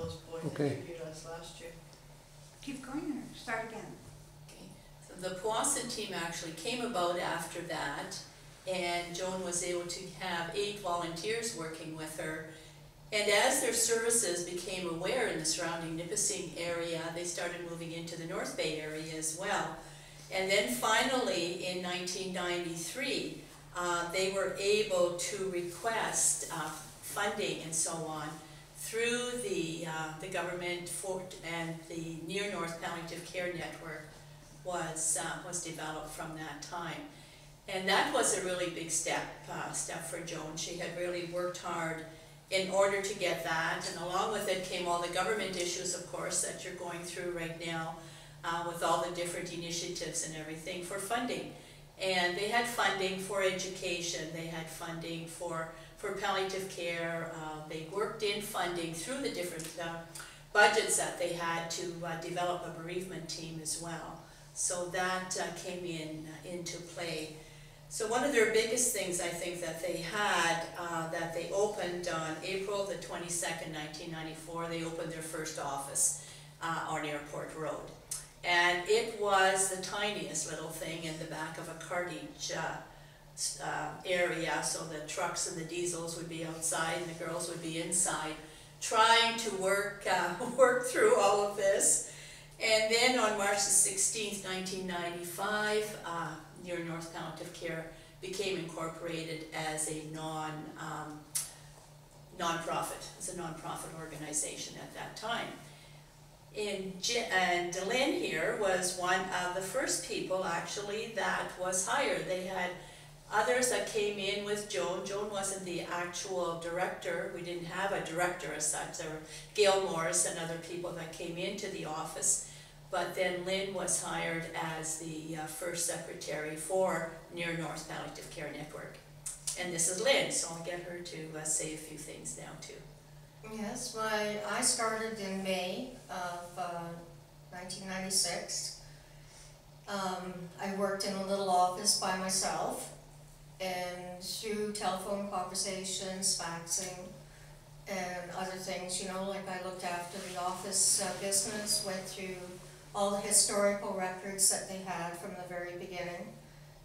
those boys Okay. interviewed us last year. Keep going or start again? Okay. So the Powassan team actually came about after that, and Joan was able to have 8 volunteers working with her. And as their services became aware in the surrounding Nipissing area, they started moving into the North Bay area as well. And then finally, in 1993, they were able to request funding and so on through the government and the Near North Palliative Care Network was developed from that time. And that was a really big step for Joan. She had really worked hard in order to get that, and along with it came all the government issues, of course, that you're going through right now with all the different initiatives and everything for funding. And they had funding for education, they had funding for palliative care, they worked in funding through the different budgets that they had to develop a bereavement team as well. So that came into play. So one of their biggest things, I think, that they had, that they opened on April the 22nd, 1994, they opened their first office on Airport Road. And it was the tiniest little thing in the back of a cartage area, so the trucks and the diesels would be outside and the girls would be inside, trying to work through all of this. And then on March the 16th, 1995, Near North Palliative Care became incorporated as a non-profit, organization at that time. And Lynn here was one of the first people actually that was hired. They had others that came in with Joan. Joan wasn't the actual director. We didn't have a director as such. There were Gail Morris and other people that came into the office. But then Lynn was hired as the first secretary for Near North Palliative Care Network. And this is Lynn, so I'll get her to say a few things now too. Yes, I started in May of 1996. I worked in a little office by myself, and through telephone conversations, faxing, and other things, you know, like I looked after the office business, went through all the historical records that they had from the very beginning,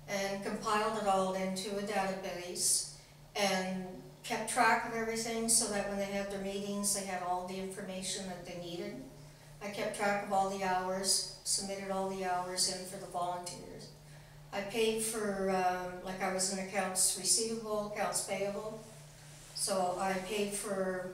and compiled it all into a database, and kept track of everything so that when they had their meetings, they had all the information that they needed. I kept track of all the hours, submitted all the hours in for the volunteers. I paid for, like I was in accounts receivable, accounts payable, so I paid for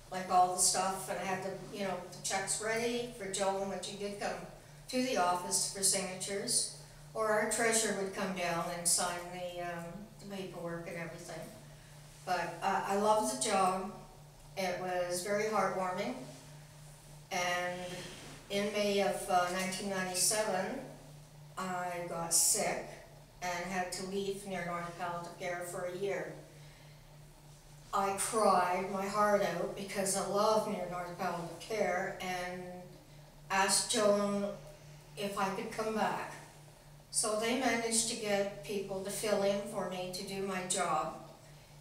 like all the stuff, and I had the, you know, the checks ready for Joan when she did come to the office for signatures, or our treasurer would come down and sign the paperwork and everything. But I loved the job. It was very heartwarming, and in May of 1997, I got sick and had to leave Near North Palliative Care for a year. I cried my heart out because I love Near North Palliative Care, and asked Joan if I could come back. So they managed to get people to fill in for me to do my job.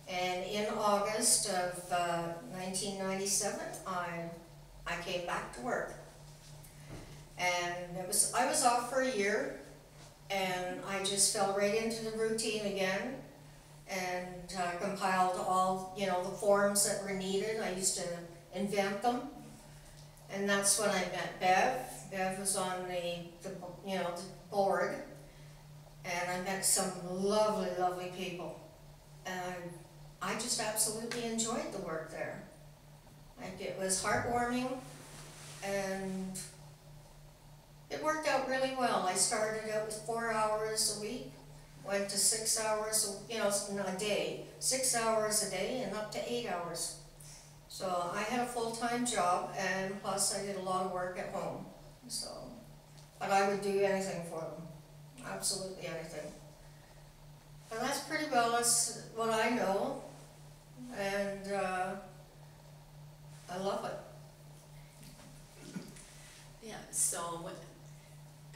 And in August of 1997, I came back to work. And I was off for a year, and I just fell right into the routine again, and compiled all, you know, the forms that were needed. I used to invent them, and that's when I met Bev. Bev was on the board, and I met some lovely, lovely people, and I just absolutely enjoyed the work there. Like, it was heartwarming, and it worked out really well. I started out with 4 hours a week, went to 6 hours, you know, a day, 6 hours a day, and up to 8 hours. So I had a full-time job, and plus I did a lot of work at home. So, but I would do anything for them, absolutely anything. And that's pretty well that's what I know, and I love it. Yeah, so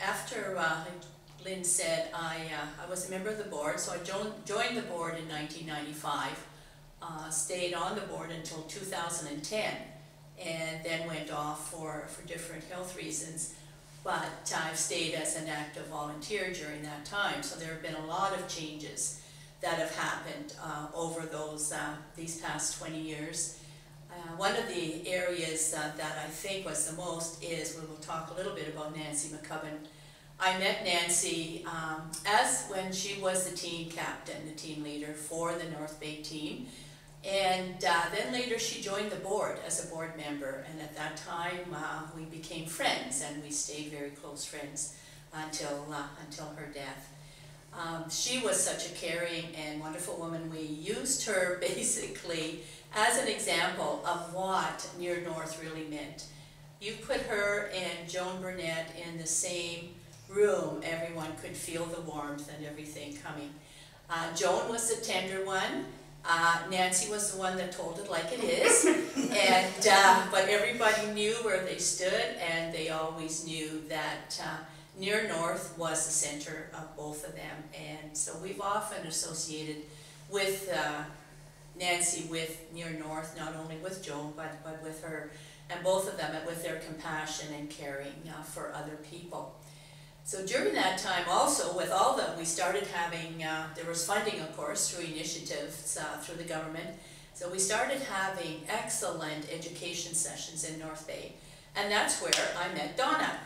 after Lynn said, I was a member of the board, so I joined the board in 1995, stayed on the board until 2010, and then went off for different health reasons. But I've stayed as an active volunteer during that time, so there have been a lot of changes that have happened over these past 20 years. One of the areas that I think was the most is, we will talk a little bit about Nancy McCubbin. I met Nancy as when she was the team captain, the team leader for the North Bay team. And then later she joined the board as a board member, and at that time we became friends, and we stayed very close friends until her death. She was such a caring and wonderful woman. We used her basically as an example of what Near North really meant. You put her and Joan Burnett in the same room, everyone could feel the warmth and everything coming. Joan was the tender one. Nancy was the one that told it like it is, and but everybody knew where they stood, and they always knew that Near North was the center of both of them. And so we've often associated with Nancy with Near North, not only with Joan, but with her, and both of them with their compassion and caring for other people. So during that time also, with all that, we started having, there was funding of course through initiatives through the government, so we started having excellent education sessions in North Bay, and that's where I met Donna.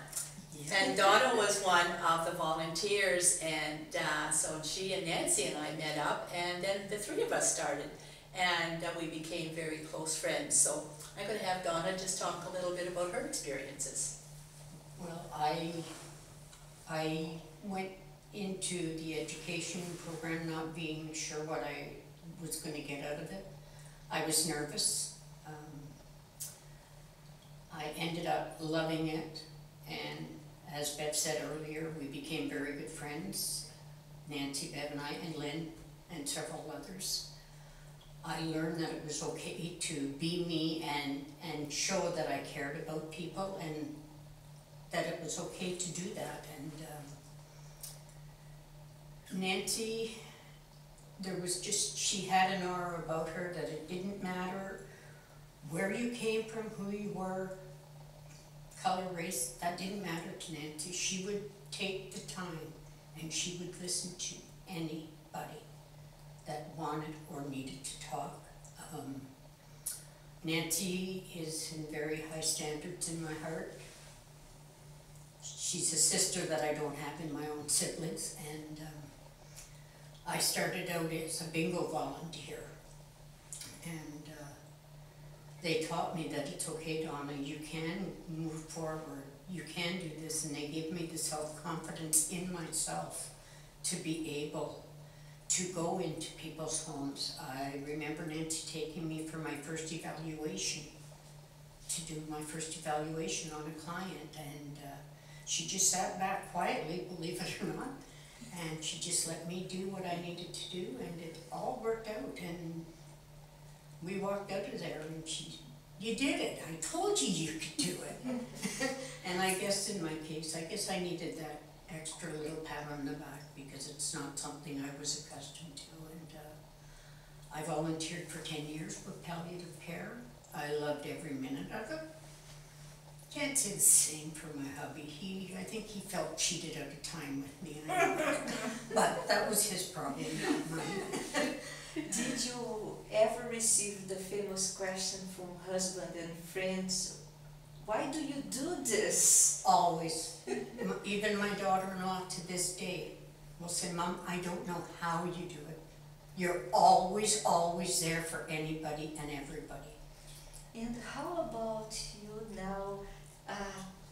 And Donna was one of the volunteers, and so she and Nancy and I met up, and then the three of us started, and we became very close friends. So I'm going to have Donna just talk a little bit about her experiences. Well, I went into the education program not being sure what I was going to get out of it. I was nervous. I ended up loving it, and as Bev said earlier, we became very good friends, Nancy, Bev and I, and Lynn, and several others. I learned that it was okay to be me and show that I cared about people, and that it was okay to do that. And Nancy, there was just, she had an aura about her that it didn't matter where you came from, who you were, color, race, that didn't matter to Nancy. She would take the time and she would listen to anybody that wanted or needed to talk. Nancy is in very high standards in my heart. She's a sister that I don't have in my own siblings, and I started out as a bingo volunteer, and they taught me that it's okay, Donna, you can move forward, you can do this, and they gave me the self-confidence in myself to be able to go into people's homes. I remember Nancy taking me for my first evaluation, to do my first evaluation on a client, and she just sat back quietly, believe it or not, and she just let me do what I needed to do, and it all worked out. And we walked out of there, and you did it. I told you could do it. And I guess in my case, I guess I needed that extra little pat on the back, because it's not something I was accustomed to. And I volunteered for 10 years with palliative care. I loved every minute of it. Can't say the same for my hubby. I think he felt cheated out of time with me, but that was his problem, not mine. Did you ever receive the famous question from husband and friends, why do you do this? Always. Even my daughter-in-law to this day will say, Mom, I don't know how you do it. You're always, always there for anybody and everybody. And how about you now?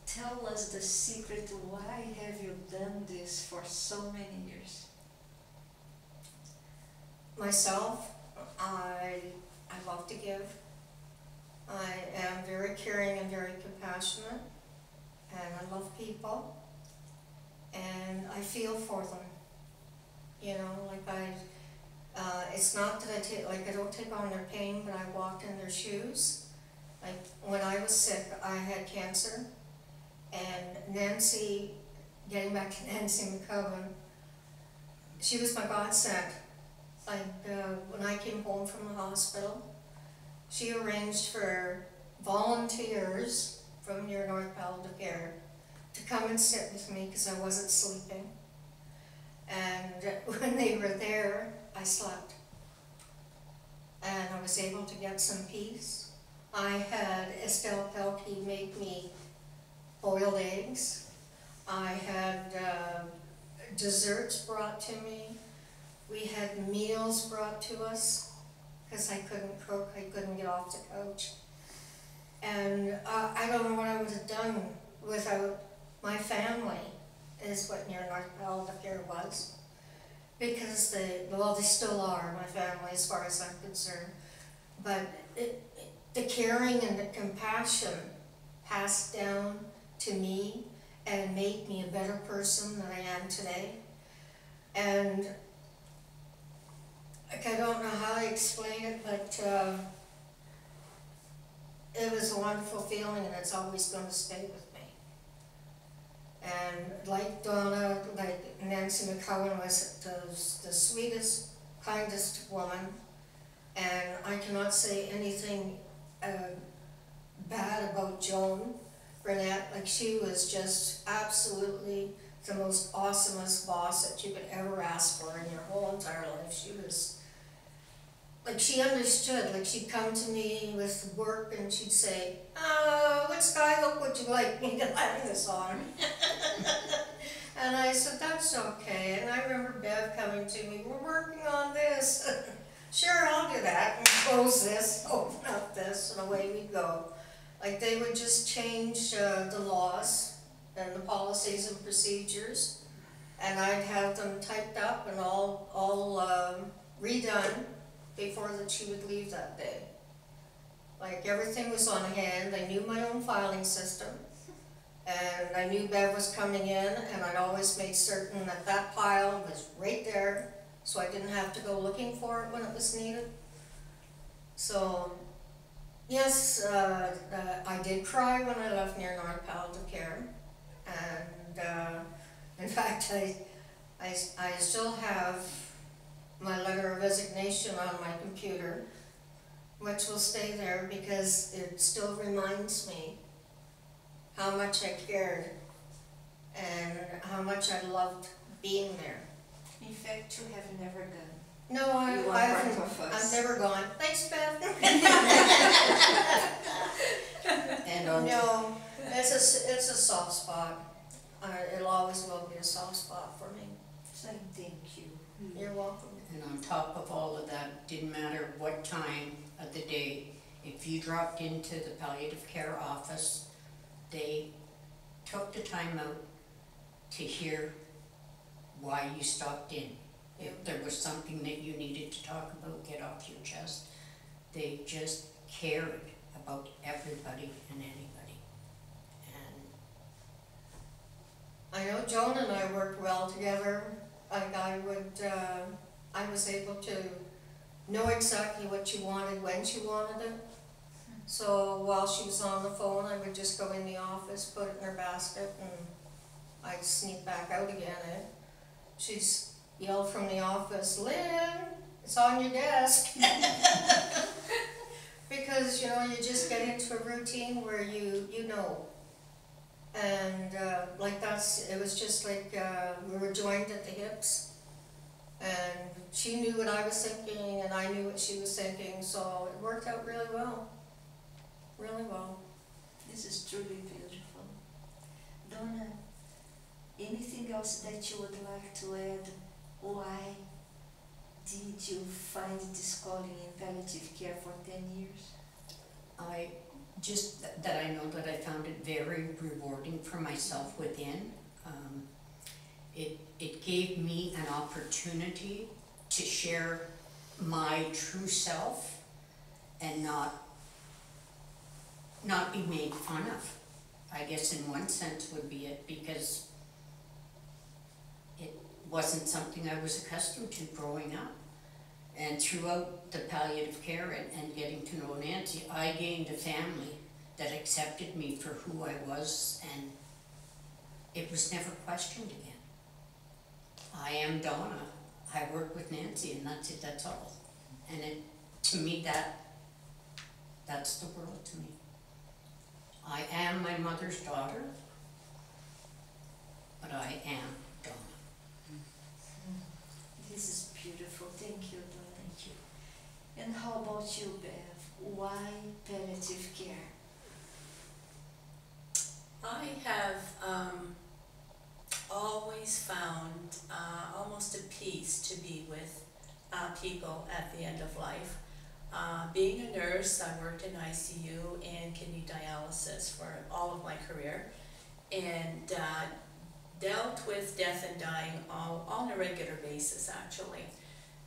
Tell us the secret, why have you done this for so many years? Myself, I love to give. I am very caring and very compassionate, and I love people, and I feel for them. You know, like it's not that I don't take on their pain, but I walk in their shoes. Like when I was sick, I had cancer, and Nancy, getting back to Nancy McCubbin, she was my godsend. Like when I came home from the hospital, she arranged for volunteers from near North Palliative to come and sit with me because I wasn't sleeping. And when they were there, I slept. And I was able to get some peace. I had Estelle Pelkey make me boiled eggs. I had desserts brought to me. We had meals brought to us because I couldn't cook, I couldn't get off the couch. And I don't know what I would have done without my family, is what near North Palliative was. Because they still are my family as far as I'm concerned. But the caring and the compassion passed down to me and made me a better person than I am today. And I don't know how to explain it, but it was a wonderful feeling, and it's always going to stay with me. And like Donna, like Nancy McCowan was the sweetest, kindest woman, and I cannot say anything bad about Joan Burnett. Like, she was just absolutely the most awesomest boss that you could ever ask for in your whole entire life. She was, like, she understood. Like, she'd come to me with work and she'd say, what skyhook would you like me to land this on? And I said, that's okay. And I remember Bev coming to me, we're working on this. Sure, I'll do that, and close this, open up this, and away we go. Like, they would just change the laws and the policies and procedures, and I'd have them typed up and all redone before that she would leave that day. Like, everything was on hand. I knew my own filing system, and I knew Bev was coming in, and I'd always made certain that that pile was right there, so I didn't have to go looking for it when it was needed. So, yes, I did cry when I left near North Palliative, and in fact, I still have my letter of resignation on my computer, which will stay there because it still reminds me how much I cared and how much I loved being there. In fact, you have never gone. No, I You are haven't. part of us. I've never gone. Thanks, Beth. And No, it's a soft spot. It'll always will be a soft spot for me. So thank you. You're welcome. And on top of all of that, didn't matter what time of the day, if you dropped into the palliative care office, they took the time out to hear why you stopped in. If there was something that you needed to talk about, get off your chest, they just cared about everybody and anybody. And I know Joan and I worked well together. Like, I was able to know exactly what she wanted when she wanted it. So while she was on the phone, I would just go in the office, put it in her basket, and I'd sneak back out again. She'd yell from the office, Lynn, it's on your desk. Because, you know, you just get into a routine where you know. And like it was just like we were joined at the hips. And she knew what I was thinking, and I knew what she was thinking, so it worked out really well. Really well. This is truly beautiful. Donna, anything else that you would like to add? Why did you find this calling in palliative care for 10 years? Just that I know that I found it very rewarding for myself within. It gave me an opportunity to share my true self and not be made fun of. I guess in one sense would be it, because it wasn't something I was accustomed to growing up. And throughout the palliative care and getting to know Nancy, I gained a family that accepted me for who I was, and it was never questioned again. I am Donna. I work with Nancy, and that's it, that's all. And to me, that's the world to me. am my mother's daughter, but I am Donna. This is beautiful. Thank you, Donna. Thank you. And how about you, Bev? Why palliative care? I have always found almost a peace to be with people at the end of life. Being a nurse, I worked in ICU and kidney dialysis for all of my career, and dealt with death and dying on a regular basis, actually.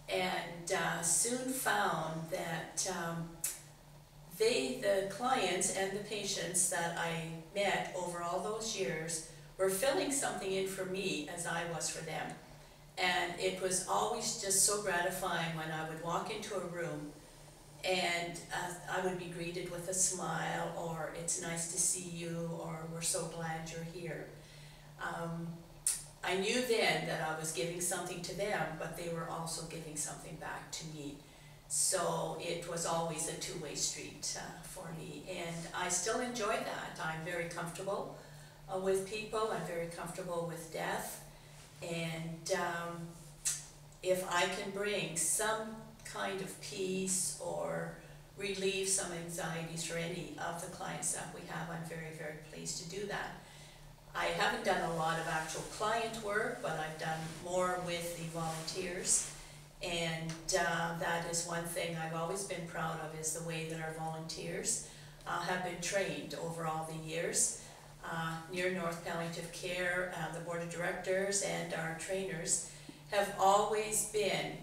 And soon found that the clients and the patients that I met over all those years were filling something in for me as I was for them. And it was always just so gratifying when I would walk into a room and I would be greeted with a smile, or it's nice to see you, or we're so glad you're here. I knew then that I was giving something to them, but they were also giving something back to me. So it was always a two-way street for me, and I still enjoy that. I'm very comfortable with people, I'm very comfortable with death, and if I can bring some kind of peace or relieve some anxieties for any of the clients that we have, I'm very, very pleased to do that. I haven't done a lot of actual client work, but I've done more with the volunteers, and that is one thing I've always been proud of, is the way that our volunteers have been trained over all the years. Near North Palliative Care, the board of directors and our trainers have always been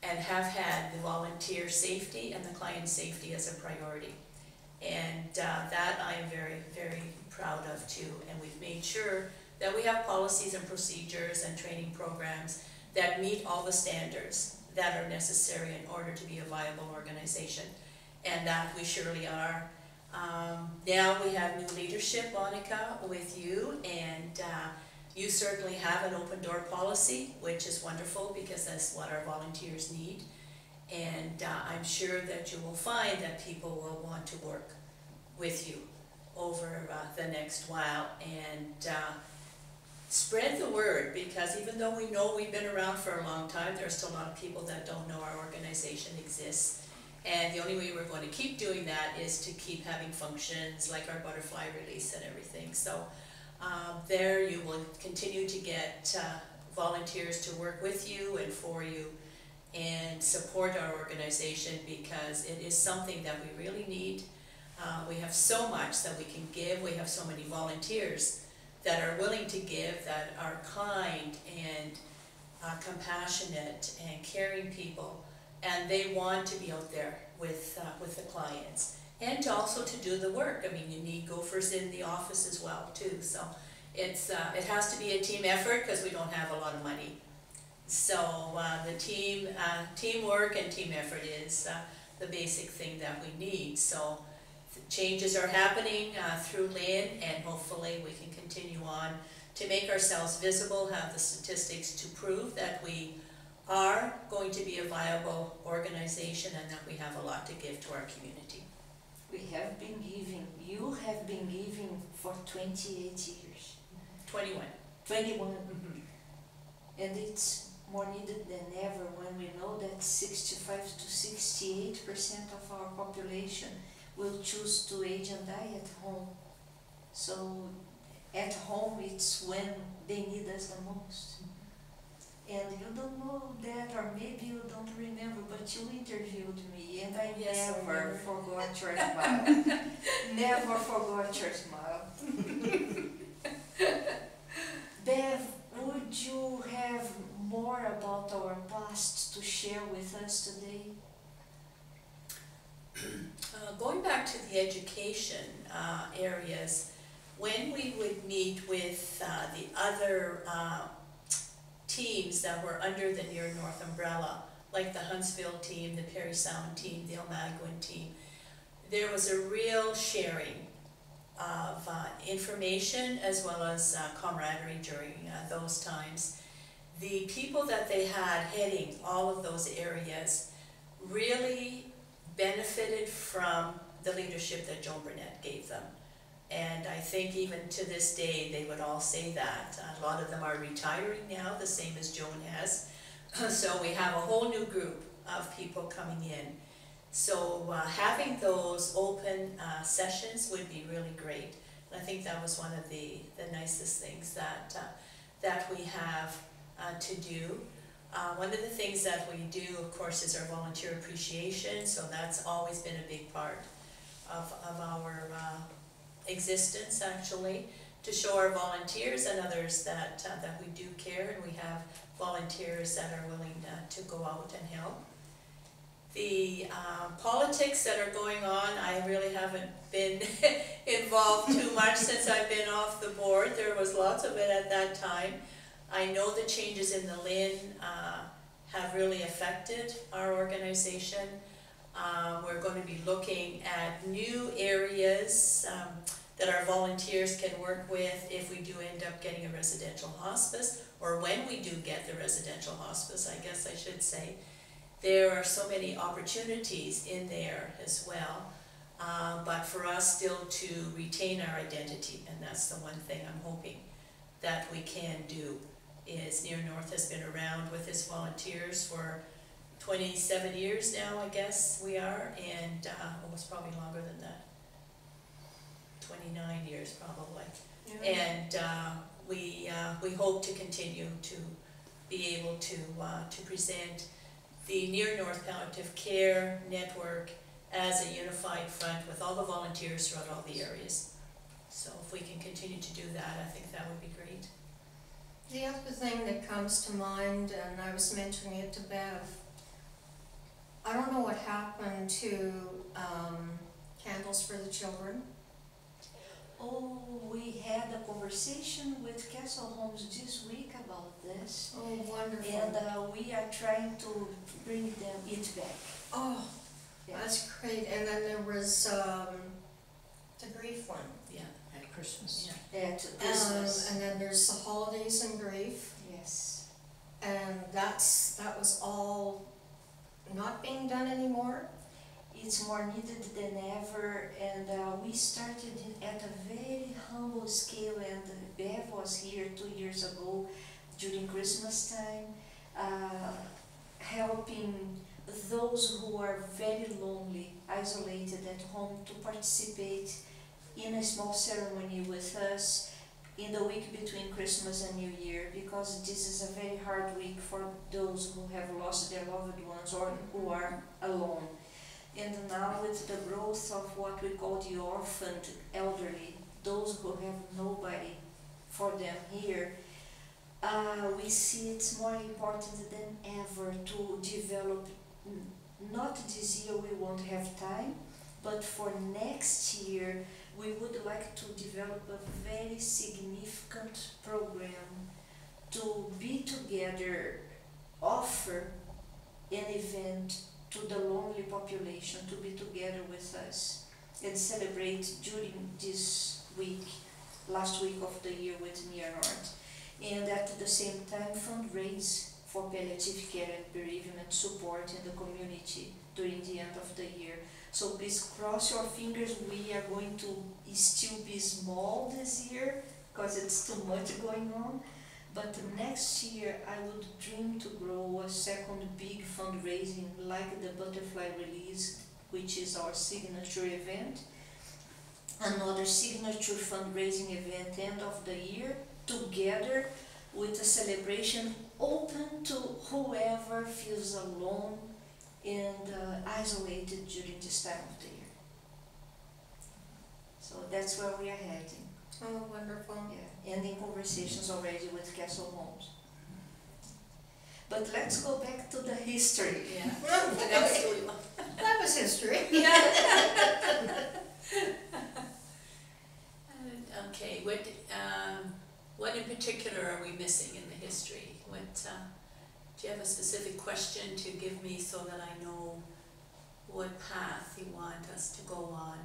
and have had the volunteer safety and the client safety as a priority. And that I am very, very proud of too. And we've made sure that we have policies and procedures and training programs that meet all the standards that are necessary in order to be a viable organization. And that we surely are. Now we have new leadership, Monica, with you, and you certainly have an open door policy, which is wonderful because that's what our volunteers need. And I'm sure that you will find that people will want to work with you over the next while, and spread the word, because even though we know we've been around for a long time, there are still a lot of people that don't know our organization exists. And the only way we're going to keep doing that is to keep having functions like our butterfly release and everything. So there you will continue to get volunteers to work with you and for you and support our organization, because it is something that we really need. We have so much that we can give. We have so many volunteers that are willing to give, that are kind and compassionate and caring people, and they want to be out there with the clients, and to also to do the work. I mean, you need gophers in the office as well too, so it's it has to be a team effort because we don't have a lot of money. So the teamwork and team effort is the basic thing that we need. So changes are happening through Lynn, and hopefully we can continue on to make ourselves visible, have the statistics to prove that we are going to be a viable organization and that we have a lot to give to our community. We have been giving, you have been giving for 28 years. 21. 21. Mm-hmm. And it's more needed than ever when we know that 65 to 68% of our population will choose to age and die at home. So at home it's when they need us the most. And you don't know that, or maybe you don't remember, but you interviewed me, and I never forgot your smile. Never forgot your smile. Bev, would you have more about our past to share with us today? Going back to the education areas, when we would meet with the other teams that were under the Near North umbrella, like the Huntsville team, the Perry Sound team, the Almaguin team, there was a real sharing of information as well as camaraderie during those times. The people that they had heading all of those areas really benefited from the leadership that Joan Burnett gave them. And I think even to this day, they would all say that. A lot of them are retiring now, the same as Joan has. So we have a whole new group of people coming in. So having those open sessions would be really great. And I think that was one of the nicest things that we have to do. One of the things that we do, of course, is our volunteer appreciation. So that's always been a big part of our existence, actually, to show our volunteers and others that we do care, and we have volunteers that are willing to go out and help. The politics that are going on, I really haven't been involved too much since I've been off the board. There was lots of it at that time. I know the changes in the Lynn have really affected our organization. We're going to be looking at new areas that our volunteers can work with if we do end up getting a residential hospice, or when we do get the residential hospice, I guess I should say. There are so many opportunities in there as well, but for us still to retain our identity, and that's the one thing I'm hoping that we can do, is Near North has been around with its volunteers for 27 years now, I guess we are, and it's probably longer than that. 29 years probably. Yeah. And we hope to continue to be able to present the Near North Palliative Care Network as a unified front with all the volunteers throughout all the areas. So if we can continue to do that, I think that would be great. The other thing that comes to mind, and I was mentioning it to Bev, I don't know what happened to Candles for the Children. Oh, we had a conversation with Castle Homes this week about this. Oh, wonderful. And we are trying to bring them it back. Oh, yeah. That's great. And then there was the grief one. Yeah, at Christmas. Yeah. At Christmas. And then there's the holidays and grief. Yes. And that was all not being done anymore. It's more needed than ever, and we started at a very humble scale, and Bev was here 2 years ago during Christmas time, helping those who are very lonely, isolated at home, to participate in a small ceremony with us in the week between Christmas and New Year, because this is a very hard week for those who have lost their loved ones or who are alone. And now with the growth of what we call the orphaned elderly, those who have nobody for them here, we see it's more important than ever to develop, not this year we won't have time, but for next year we would like to develop a very significant program to be together, offer an event to the lonely population to be together with us and celebrate during this week, last week of the year with Near North. And at the same time fundraise for palliative care and bereavement support in the community during the end of the year. So please cross your fingers, we are going to still be small this year because it's too much going on. But next year I would dream to grow a second big fundraising like the Butterfly Release, which is our signature event. Another signature fundraising event end of the year, together with a celebration open to whoever feels alone and isolated during this time of the year. So that's where we are heading. Oh, wonderful. Yeah, and in conversations already with Castle Homes. But let's go back to the history. Yeah. That was history. Okay, what in particular are we missing in the history? Do you have a specific question to give me so that I know what path you want us to go on?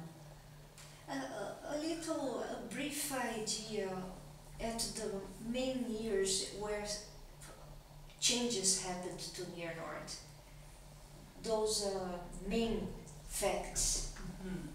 A brief idea at the main years where changes happened to Near North. Those main facts. Mm-hmm.